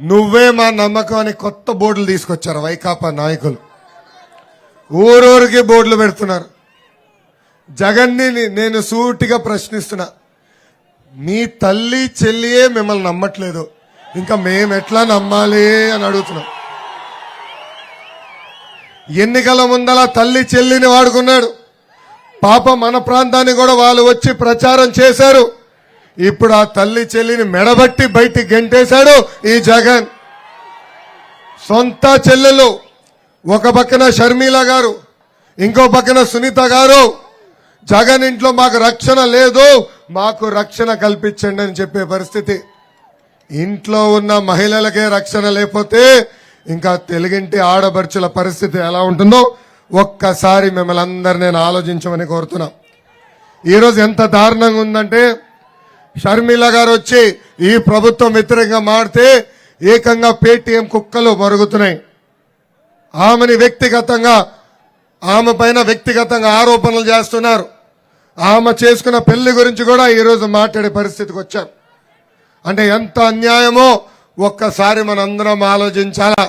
నువ్వే మా నమ్మకం అని కొత్త బోర్డులు తీసుకొచ్చారు వైకాపా నాయకులు. ఊరూరికి బోర్డులు పెడుతున్నారు. జగన్ని నేను సూటిగా ప్రశ్నిస్తున్నా, మీ తల్లి చెల్లియే మిమ్మల్ని నమ్మట్లేదు, ఇంకా మేమెట్లా నమ్మాలి అని అడుగుతున్నాం. ఎన్నికల ముందల తల్లి చెల్లిని వాడుకున్నాడు. పాప మన ప్రాంతాన్ని కూడా వాళ్ళు వచ్చి ప్రచారం చేశారు. ఇప్పుడు ఆ తల్లి చెల్లిని మెడబట్టి బయటికి గెంటేశాడు ఈ జగన్. సొంత చెల్లెలు ఒక పక్కన షర్మిల గారు, ఇంకో పక్కన సునీత గారు, జగన్ ఇంట్లో మాకు రక్షణ లేదు, మాకు రక్షణ కల్పించండి అని చెప్పే పరిస్థితి. ఇంట్లో ఉన్న మహిళలకే రక్షణ లేకపోతే ఇంకా తెలుగింటి ఆడబడుచుల పరిస్థితి ఎలా ఉంటుందో ఒక్కసారి మిమ్మల్ని అందరినీ నేను ఆలోచించమని కోరుతున్నా. ఈరోజు ఎంత దారుణంగా ఉందంటే, షర్మిల గారు వచ్చి ఈ ప్రభుత్వం వ్యతిరేకంగా మాడితే ఏకంగా పేటీఎం కుక్కలు మరుగుతున్నాయి. ఆమె పైన వ్యక్తిగతంగా ఆరోపణలు చేస్తున్నారు. ఆమె చేసుకున్న పెళ్లి గురించి కూడా ఈరోజు మాట్లాడే పరిస్థితికి వచ్చారు. అంటే ఎంత అన్యాయమో ఒక్కసారి మనందరం ఆలోచించాలా.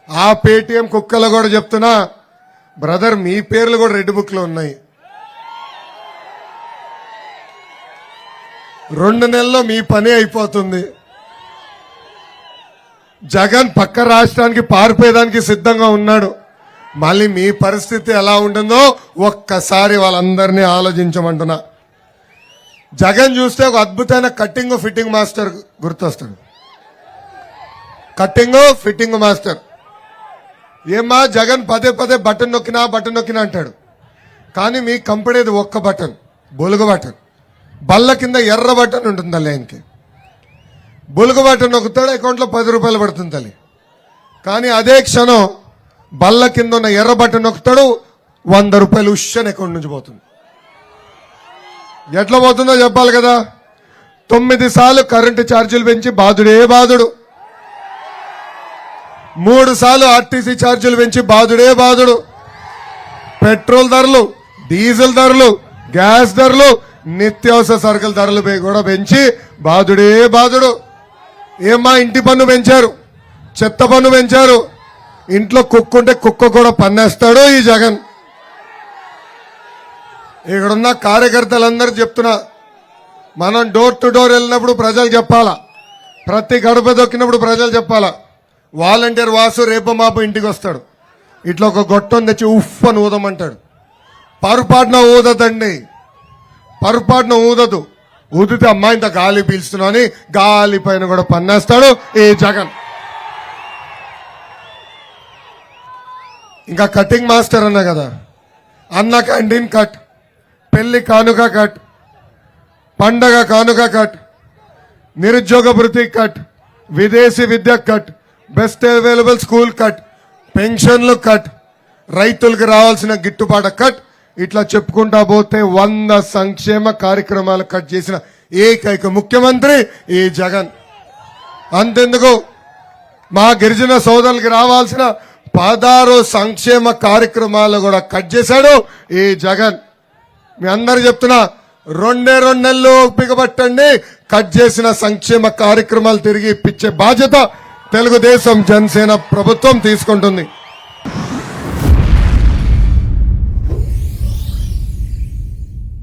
ఆ పేటీఎం కుక్కలు కూడా చెప్తున్నా, బ్రదర్ మీ పేర్లు కూడా రెడ్ బుక్ లో ఉన్నాయి. 2 నెలల్లో మీ పని అయిపోతుంది. జగన్ పక్క రాష్ట్రానికి పారిపోయేదానికి సిద్ధంగా ఉన్నాడు. మళ్ళీ మీ పరిస్థితి ఎలా ఉంటుందో ఒక్కసారి వాళ్ళందరినీ ఆలోచించమంటున్నా. జగన్ చూస్తే ఒక అద్భుతమైన కట్టింగ్ ఫిట్టింగ్ మాస్టర్ గుర్తొస్తాడు. Cutting fitting master. ఏమా జగన్ పదే పదే బటన్ నొక్కినా అంటాడు. కానీ మీకు కంపడేది ఒక్క బటన్, బొలుగు బటన్. బల్ల కింద ఎర్ర బటన్ ఉంటుంది తల్లి ఆయనకి. బొలుగు బటన్ నొక్కుతాడు, అకౌంట్లో 10 రూపాయలు పడుతుంది తల్లి. కానీ అదే క్షణం బల్ల కింద ఉన్న ఎర్ర బటన్ నొక్కుతాడు, 100 రూపాయలు ఉష్షన్ అకౌంట్ నుంచి పోతుంది. ఎట్లా పోతుందో చెప్పాలి కదా. 9 సార్లు కరెంటు ఛార్జీలు పెంచి బాధుడే బాధుడు, 3 సార్లు ఆర్టీసీ ఛార్జీలు పెంచి బాధుడే బాధుడు, పెట్రోల్ ధరలు, డీజిల్ ధరలు, గ్యాస్ ధరలు, నిత్యావసర సరుకుల ధరలు కూడా పెంచి బాధుడే బాధుడు. ఏమా ఇంటి పన్ను పెంచారు, చెత్త పన్ను పెంచారు, ఇంట్లో కుక్క ఉంటే కుక్క కూడా పన్నేస్తాడు ఈ జగన్. ఇక్కడున్న కార్యకర్తలందరూ చెప్తున్నా, మనం డోర్ టు డోర్ వెళ్ళినప్పుడు ప్రజలు చెప్పాలా, ప్రతి గడప దొక్కినప్పుడు ప్రజలు చెప్పాలా. వాలంటీర్ వాసు రేపు మాపు ఇంటికి వస్తాడు, ఇట్లా ఒక గొట్టం తెచ్చి ఉఫ్ అని ఊదమంటాడు. పొరపాటున ఊదదండి, పొరపాటున ఊదదు. ఊదితే అమ్మాయి ఇంత గాలి పీల్చుతున్నా అని గాలి పైన కూడా పన్నేస్తాడు ఈ జగన్. ఇంకా కటింగ్ మాస్టర్ అన్నా కదా, అన్న క్యాంటీన్ కట్, పెళ్లి కానుక కట్, పండగ కానుక కట్, నిరుద్యోగ భృతి కట్, విదేశీ విద్య cut, best available school cut, పెన్షన్లు కట్, రైతులకు రావాల్సిన గిట్టుబాటు కట్, ఇట్లా చెప్పుకుంటా పోతే 100 సంక్షేమ కార్యక్రమాలు కట్ చేసిన ఏకైక ముఖ్యమంత్రి ఈ జగన్. అంతెందుకు, మా గిరిజన సోదరులకి రావాల్సిన 16 సంక్షేమ కార్యక్రమాలు కూడా కట్ చేశాడు ఈ జగన్. మీ అందరు చెప్తున్నా, 2 నెలలు పిగబట్టండి, కట్ చేసిన సంక్షేమ కార్యక్రమాలు తిరిగి ఇప్పించే బాధ్యత తెలుగుదేశం జనసేన ప్రభుత్వం తీసుకుంటుంది.